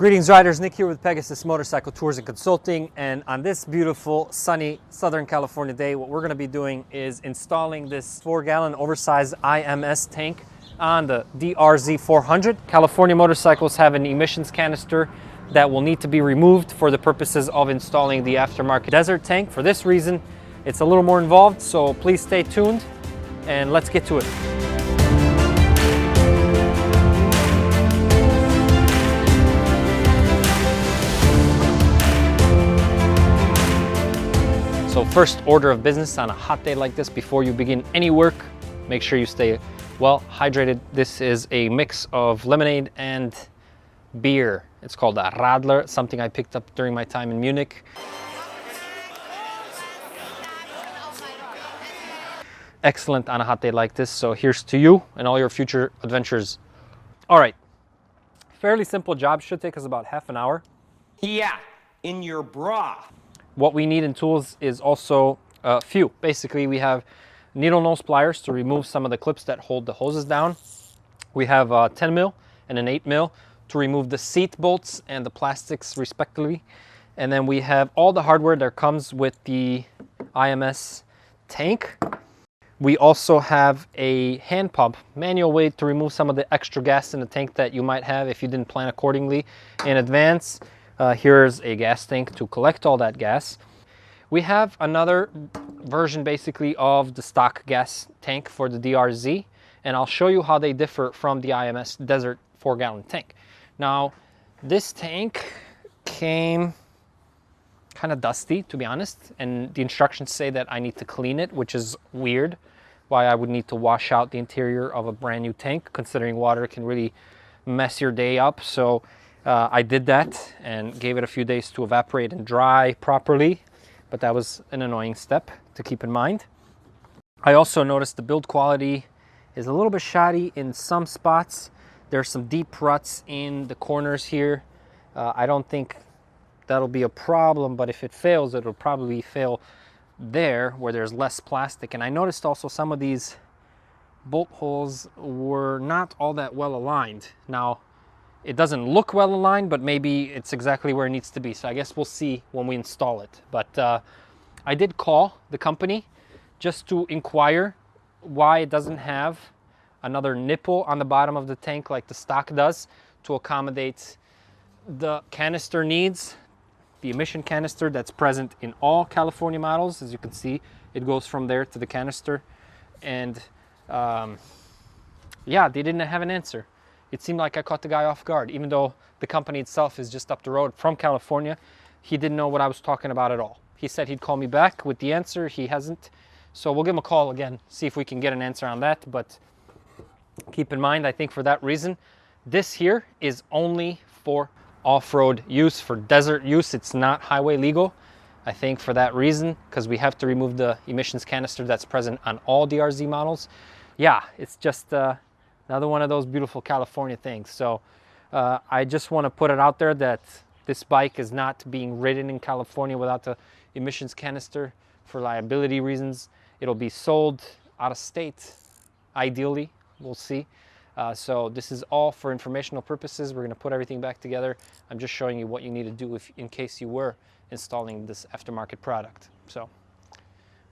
Greetings riders, Nick here with Pegasus Motorcycle Tours and Consulting, and on this beautiful sunny Southern California day, what we're going to be doing is installing this 4-gallon oversized IMS tank on the DRZ400. California motorcycles have an emissions canister that will need to be removed for the purposes of installing the aftermarket desert tank. For this reason, it's a little more involved, so please stay tuned and let's get to it. So first order of business on a hot day like this, before you begin any work, make sure you stay well hydrated. This is a mix of lemonade and beer. It's called a Radler, something I picked up during my time in Munich. Excellent on a hot day like this, so here's to you and all your future adventures. All right, fairly simple job, should take us about half an hour. Yeah, in your bra. What we need in tools is also a few. Basically, we have needle nose pliers to remove some of the clips that hold the hoses down. We have a 10 mil and an 8 mil to remove the seat bolts and the plastics respectively. And then we have all the hardware that comes with the IMS tank. We also have a hand pump, manual way to remove some of the extra gas in the tank that you might have if you didn't plan accordingly in advance. Here's a gas tank to collect all that gas. We have another version basically of the stock gas tank for the DRZ, and I'll show you how they differ from the IMS Desert 4-gallon tank. Now, this tank came kind of dusty, to be honest, and the instructions say that I need to clean it, which is weird, why I would need to wash out the interior of a brand new tank, considering water can really mess your day up. So I did that and gave it a few days to evaporate and dry properly, but that was an annoying step to keep in mind. I also noticed the build quality is a little bit shoddy in some spots. There's some deep ruts in the corners here. I don't think that'll be a problem, but if it fails, it'll probably fail there where there's less plastic. And I noticed also some of these bolt holes were not all that well aligned. Now, it doesn't look well aligned, but maybe it's exactly where it needs to be. So I guess we'll see when we install it. But I did call the company just to inquire why it doesn't have another nipple on the bottom of the tank like the stock does to accommodate the canister needs, the emission canister that's present in all California models. As you can see, it goes from there to the canister. And yeah, they didn't have an answer. It seemed like I caught the guy off guard, even though the company itself is just up the road from California. He didn't know what I was talking about at all. He said he'd call me back with the answer. He hasn't. So we'll give him a call again, see if we can get an answer on that. But keep in mind, I think for that reason, this here is only for off-road use, for desert use. It's not highway legal. I think for that reason, because we have to remove the emissions canister that's present on all DRZ models. Yeah, it's just another one of those beautiful California things. So I just want to put it out there that this bike is not being ridden in California without the emissions canister for liability reasons. It'll be sold out of state, ideally, we'll see. So this is all for informational purposes. We're going to put everything back together. I'm just showing you what you need to do in case you were installing this aftermarket product. So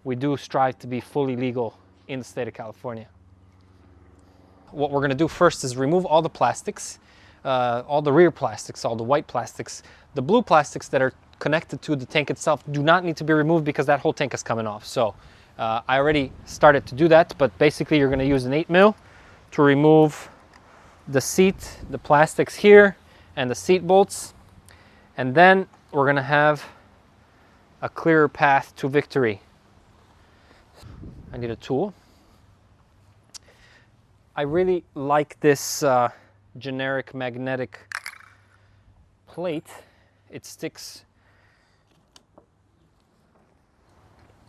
we do strive to be fully legal in the state of California. What we're going to do first is remove all the plastics, all the rear plastics, all the white plastics. The blue plastics that are connected to the tank itself do not need to be removed because that whole tank is coming off. So I already started to do that, but basically you're going to use an 8 mil to remove the seat, the plastics here, and the seat bolts. And then we're going to have a clearer path to victory. I need a tool. I really like this generic magnetic plate. It sticks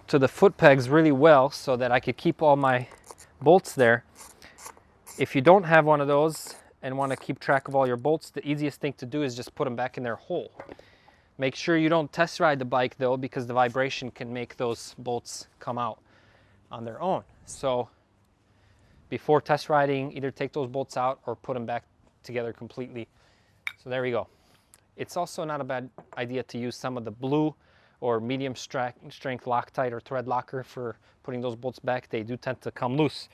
to the foot pegs really well so that I could keep all my bolts there. If you don't have one of those and want to keep track of all your bolts, the easiest thing to do is just put them back in their hole. Make sure you don't test ride the bike though, because the vibration can make those bolts come out on their own. So before test riding, either take those bolts out or put them back together completely. So there we go. It's also not a bad idea to use some of the blue or medium strength Loctite or thread locker for putting those bolts back. They do tend to come loose.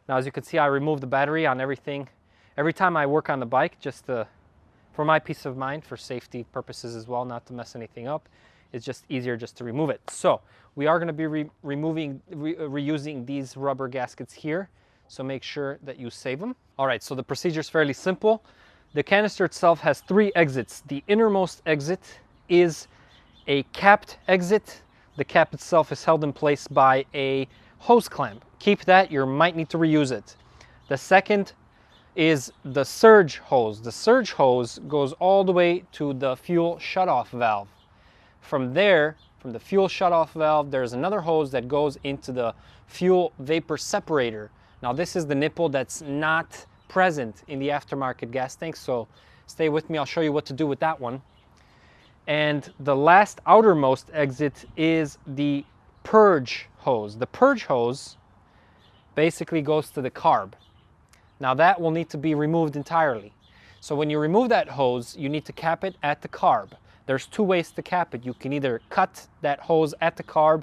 Now, as you can see, I remove the battery on everything. Every time I work on the bike, just for my peace of mind, for safety purposes as well, not to mess anything up, it's just easier just to remove it. So we are going to be reusing these rubber gaskets here. So make sure that you save them. All right, so the procedure is fairly simple. The canister itself has 3 exits. The innermost exit is a capped exit. The cap itself is held in place by a hose clamp. Keep that, you might need to reuse it. The second is the surge hose. The surge hose goes all the way to the fuel shutoff valve. From there, from the fuel shutoff valve, there's another hose that goes into the fuel vapor separator. Now this is the nipple that's not present in the aftermarket gas tank, so stay with me, I'll show you what to do with that one. And the last outermost exit is the purge hose. The purge hose basically goes to the carb. Now that will need to be removed entirely. So when you remove that hose, you need to cap it at the carb. There's 2 ways to cap it. You can either cut that hose at the carb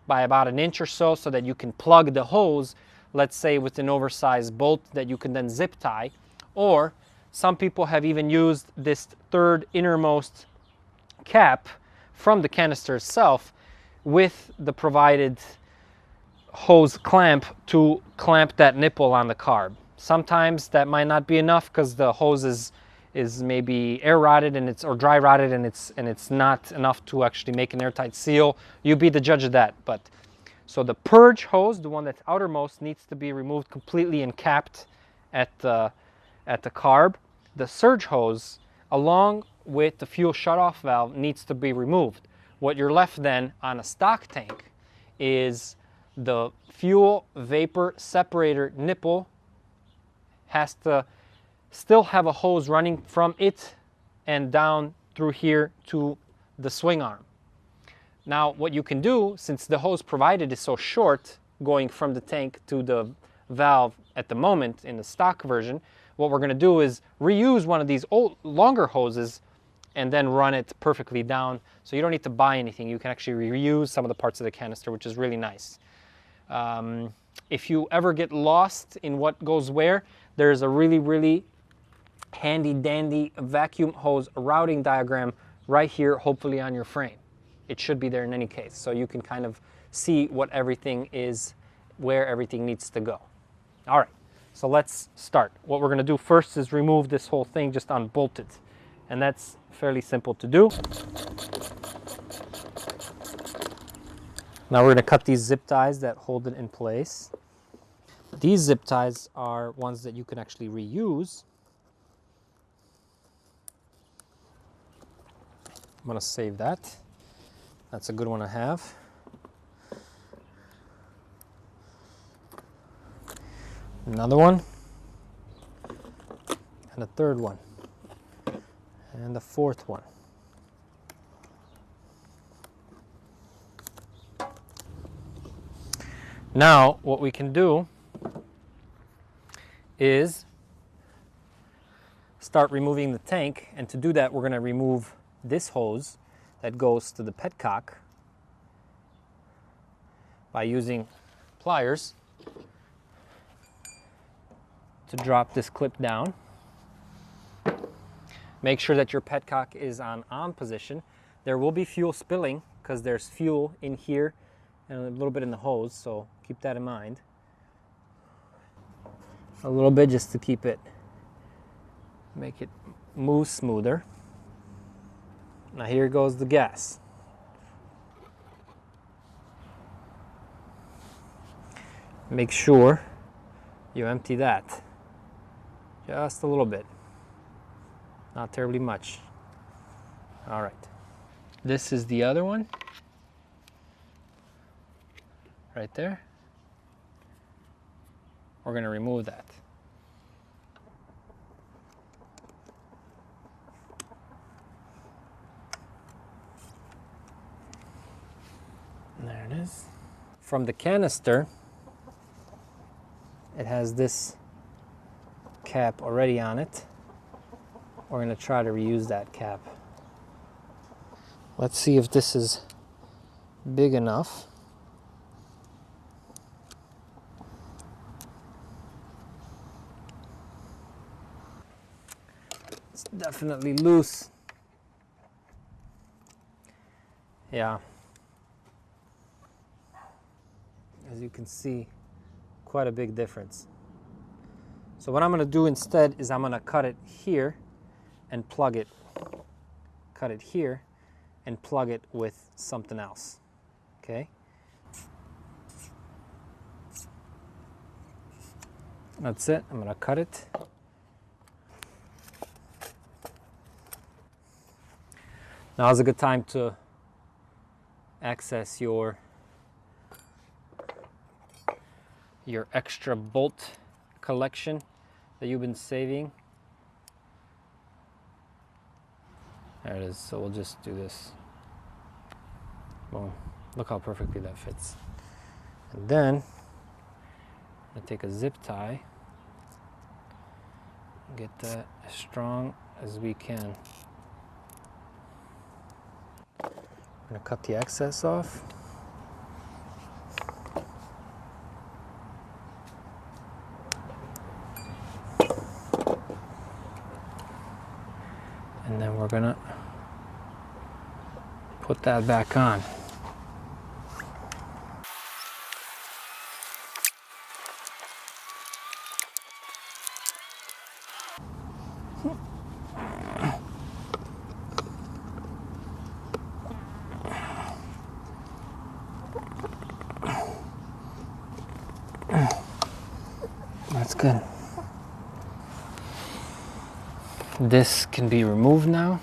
by about 1 inch or so that you can plug the hose, let's say with an oversized bolt that you can then zip tie, or some people have even used this 3rd innermost cap from the canister itself with the provided hose clamp to clamp that nipple on the carb. Sometimes that might not be enough because the hose is maybe air rotted and or dry rotted and it's not enough to actually make an airtight seal. You be the judge of that. But so the purge hose, the one that's outermost, needs to be removed completely and capped at the carb. The surge hose, along with the fuel shutoff valve, needs to be removed. What you're left then on a stock tank is the fuel vapor separator nipple has to still have a hose running from it and down through here to the swing arm. Now what you can do, since the hose provided is so short going from the tank to the valve at the moment in the stock version, what we're going to do is reuse one of these longer hoses and then run it perfectly down. So you don't need to buy anything. You can actually reuse some of the parts of the canister, which is really nice. If you ever get lost in what goes where, there's a really handy dandy vacuum hose routing diagram right here, hopefully on your frame. It should be there in any case, so you can kind of see what everything is, where everything needs to go. All right, so let's start. What we're going to do first is remove this whole thing, just unbolt it, and that's fairly simple to do. Now we're going to cut these zip ties that hold it in place. These zip ties are ones that you can actually reuse. I'm going to save that. That's a good one to have. Another one. And a 3rd one. And a 4th one. Now, what we can do is start removing the tank, and to do that, we're going to remove this hose that goes to the petcock by using pliers to drop this clip down. Make sure that your petcock is on position. There will be fuel spilling because there's fuel in here and a little bit in the hose, so keep that in mind. A little bit just to keep it, make it move smoother. Now here goes the gas. Make sure you empty that just a little bit, not terribly much. All right, this is the other one right there. We're going to remove that. There it is. From the canister, it has this cap already on it. We're going to try to reuse that cap Let's see if this is big enough. It's definitely loose. Yeah. As you can see, quite a big difference. So what I'm going to do instead is I'm going to cut it here and plug it. Cut it here and plug it with something else. Okay? That's it. I'm going to cut it. Now is a good time to access your extra bolt collection that you've been saving. There it is. So we'll just do this. Boom. Look how perfectly that fits. And then I'm gonna take a zip tie, get that as strong as we can. I'm gonna cut the excess off. And then we're gonna put that back on. That's good. This can be removed now.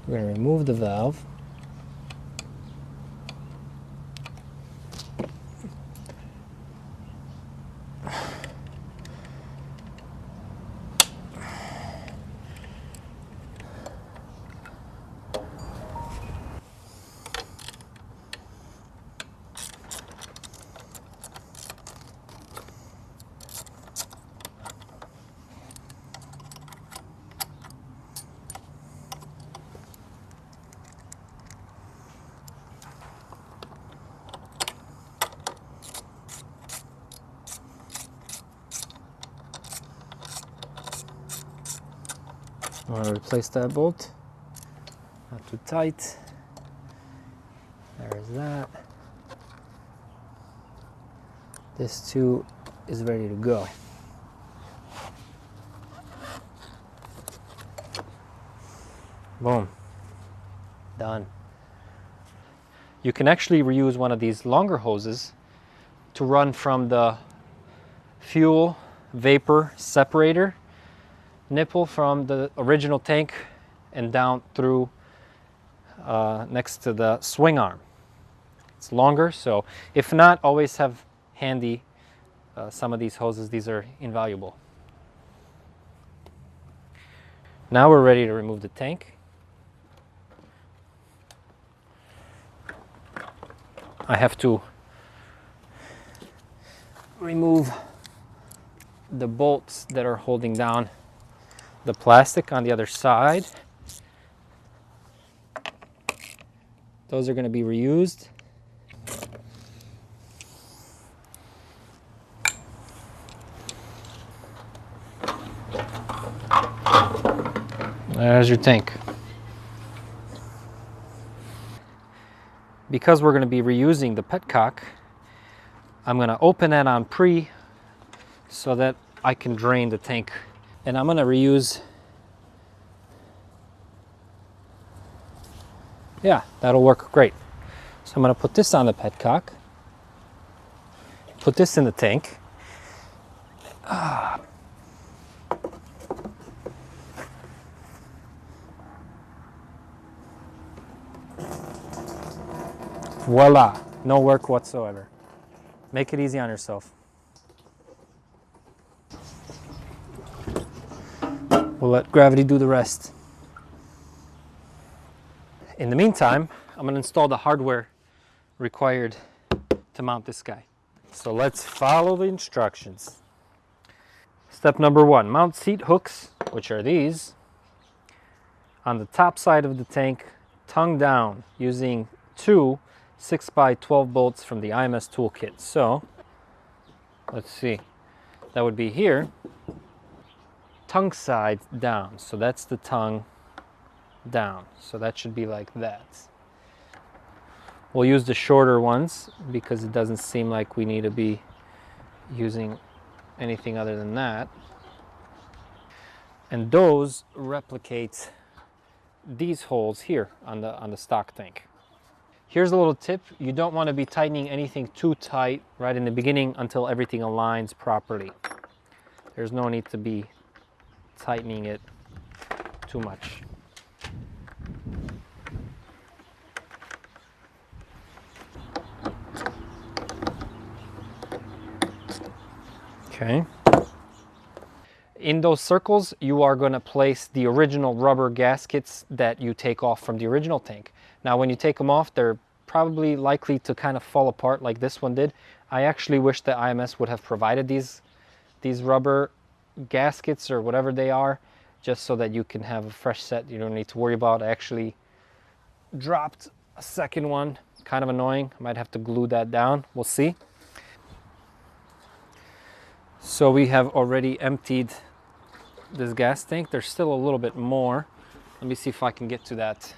We're going to remove the valve. I want to replace that bolt. Not too tight. There's that. This too is ready to go. Boom. Done. You can actually reuse one of these longer hoses to run from the fuel vapor separator nipple from the original tank and down through next to the swing arm. It's longer, so if not, always have handy some of these hoses. These are invaluable. Now we're ready to remove the tank. I have to remove the bolts that are holding down the plastic on the other side. Those are going to be reused. There's your tank. Because we're going to be reusing the petcock, I'm going to open that on pre so that I can drain the tank. And I'm going to reuse, yeah, that'll work great. So I'm going to put this on the petcock, put this in the tank. Voila, no work whatsoever. Make it easy on yourself. We'll let gravity do the rest. In the meantime, I'm going to install the hardware required to mount this guy. So let's follow the instructions. Step number 1, mount seat hooks, which are these, on the top side of the tank, tongue down, using 2 6x12 bolts from the IMS toolkit. So, let's see, that would be here, tongue side down. So that's the tongue down. So that should be like that. We'll use the shorter ones because it doesn't seem like we need to be using anything other than that. And those replicate these holes here on the stock tank. Here's a little tip. You don't want to be tightening anything too tight right in the beginning until everything aligns properly. There's no need to be tightening it too much. Okay. In those circles, you are going to place the original rubber gaskets that you take off from the original tank. Now, when you take them off, they're probably likely to kind of fall apart like this one did. I actually wish that IMS would have provided these rubber gaskets or whatever they are, just so that you can have a fresh set. You don't need to worry about. I actually dropped a second one. Kind of annoying. I might have to glue that down. We'll see. So we have already emptied this gas tank. There's still a little bit more. Let me see if I can get to that.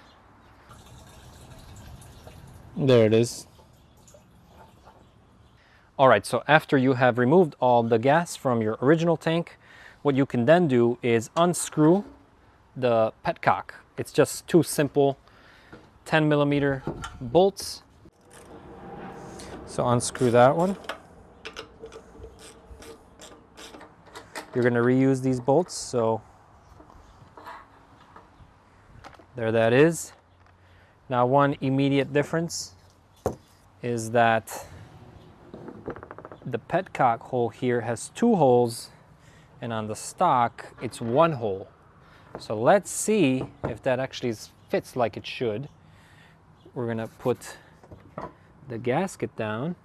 There it is. All right, so after you have removed all the gas from your original tank, what you can then do is unscrew the petcock. It's just 2 simple 10mm bolts. So unscrew that one. You're going to reuse these bolts, so there that is. Now, one immediate difference is that the petcock hole here has 2 holes, and on the stock it's 1 hole. So let's see if that actually fits like it should. We're going to put the gasket down.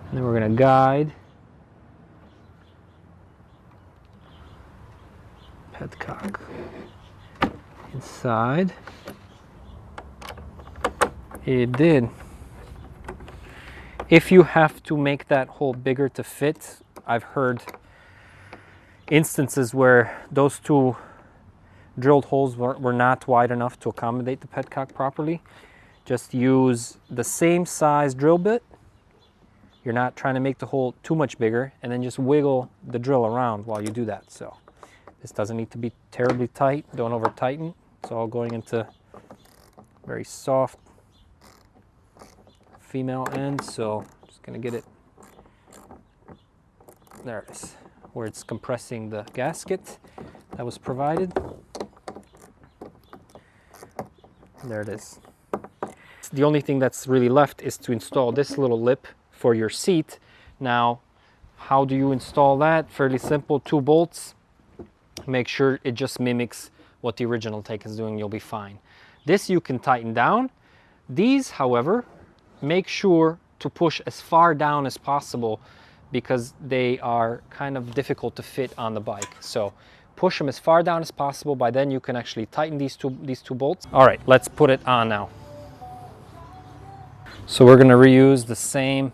And then we're going to guide petcock inside. It did. If you have to make that hole bigger to fit, I've heard instances where those 2 drilled holes were not wide enough to accommodate the petcock properly. Just use the same size drill bit. You're not trying to make the hole too much bigger, and then just wiggle the drill around while you do that. So this doesn't need to be terribly tight. Don't over tighten. It's all going into very soft female end. So I'm just gonna get it, there it is, where it's compressing the gasket that was provided. There it is. The only thing that's really left is to install this little lip for your seat. Now, how do you install that? Fairly simple, 2 bolts. Make sure it just mimics what the original tank is doing, you'll be fine. This you can tighten down. These, however, make sure to push as far down as possible because they are kind of difficult to fit on the bike. So push them as far down as possible. By then you can actually tighten these two bolts. All right, let's put it on now. So we're going to reuse the same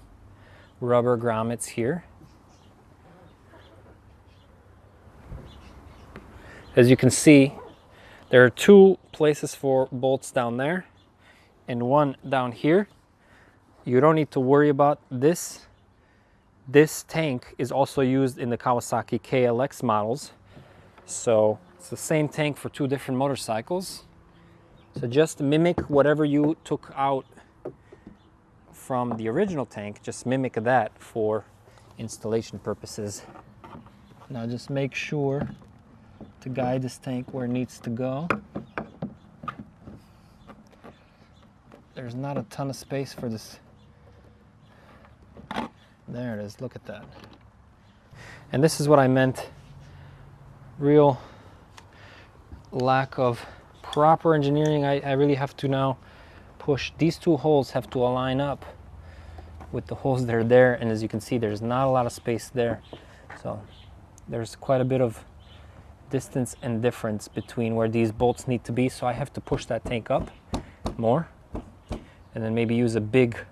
rubber grommets here. As you can see, there are 2 places for bolts down there and 1 down here. You don't need to worry about this. This tank is also used in the Kawasaki KLX models. So it's the same tank for 2 different motorcycles. So just mimic whatever you took out from the original tank, just mimic that for installation purposes. Now just make sure to guide this tank where it needs to go. There's not a ton of space for this. There it is, look at that. And this is what I meant real lack of proper engineering. I really have to now push. These two holes have to align up with the holes that are there, and as you can see, there's not a lot of space there. So there's quite a bit of distance and difference between where these bolts need to be, so I have to push that tank up more, and then maybe use a big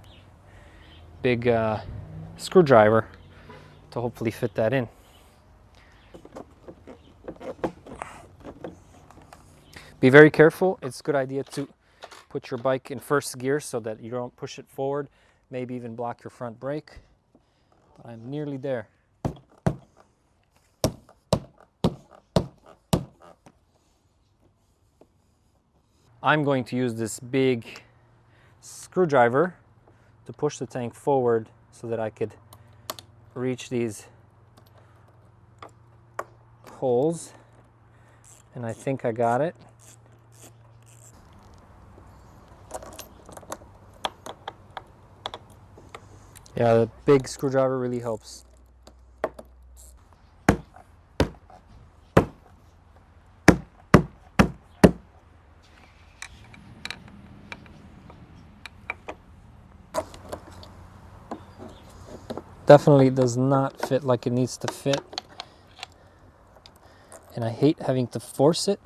screwdriver to hopefully fit that in. Be very careful. It's a good idea to put your bike in first gear so that you don't push it forward, maybe even block your front brake. But I'm nearly there. I'm going to use this big screwdriver to push the tank forward so that I could reach these holes. And I think I got it. Yeah, the big screwdriver really helps. Definitely does not fit like it needs to fit. And I hate having to force it.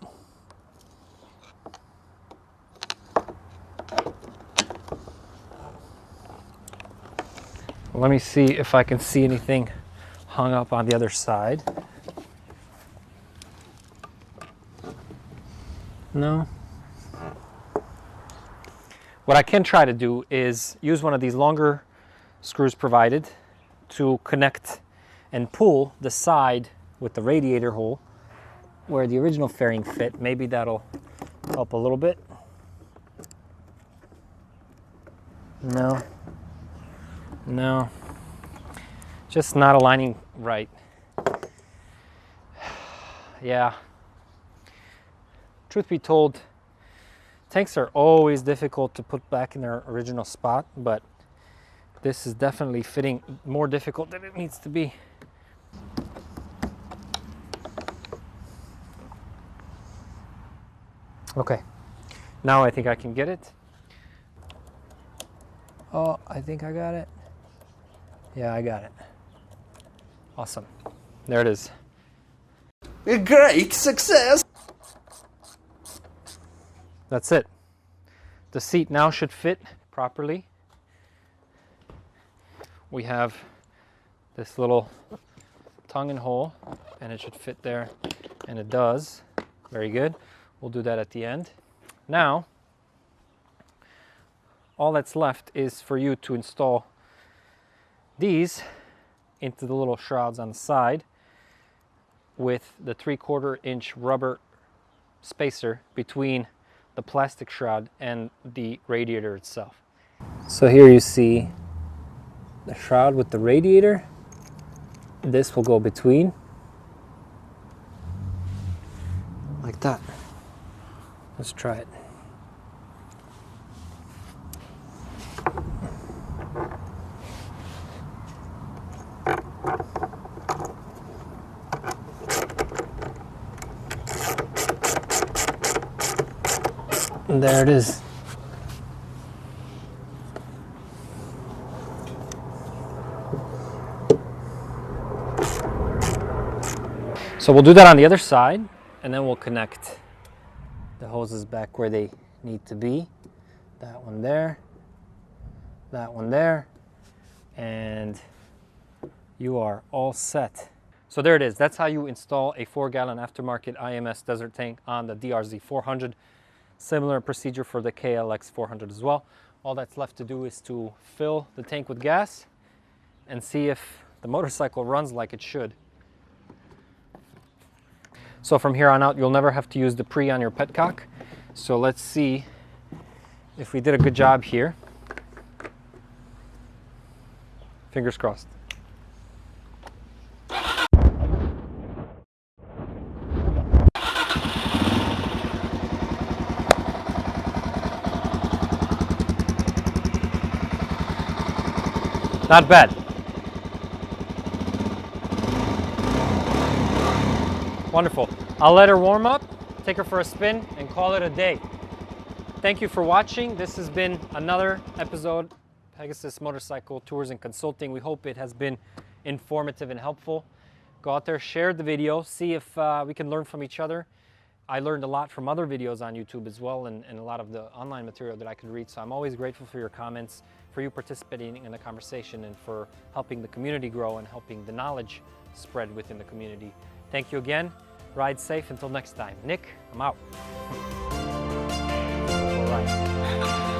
Let me see if I can see anything hung up on the other side. No. What I can try to do is use one of these longer screws provided to connect and pull the side with the radiator hole where the original fairing fit. Maybe that'll help a little bit. No. No. Just not aligning right. Yeah. Truth be told, tanks are always difficult to put back in their original spot, but this is definitely fitting more difficult than it needs to be. Okay, now I think I can get it. Oh, I think I got it. Yeah, I got it. Awesome. There it is. A great success! That's it. The seat now should fit properly. We have this little tongue and hole, and it should fit there, and it does. Very good. We'll do that at the end. Now, all that's left is for you to install these into the little shrouds on the side with the 3/4 inch rubber spacer between the plastic shroud and the radiator itself. So here you see the shroud with the radiator. This will go between, like that. Let's try it. And there it is. So we'll do that on the other side, and then we'll connect the hoses back where they need to be. That one there, that one there, and you are all set. So there it is. That's how you install a 4-gallon aftermarket IMS desert tank on the DRZ400. Similar procedure for the KLX400 as well. All that's left to do is to fill the tank with gas and see if the motorcycle runs like it should. So from here on out, you'll never have to use the pre on your petcock. So let's see if we did a good job here. Fingers crossed. Not bad. Wonderful. I'll let her warm up, take her for a spin, and call it a day. Thank you for watching. This has been another episode of Pegasus Motorcycle Tours and Consulting. We hope it has been informative and helpful. Go out there, share the video, see if we can learn from each other. I learned a lot from other videos on YouTube as well, and a lot of the online material that I could read. So I'm always grateful for your comments, for you participating in the conversation, and for helping the community grow and helping the knowledge spread within the community. Thank you again. Ride safe until next time. Nick, I'm out. All right.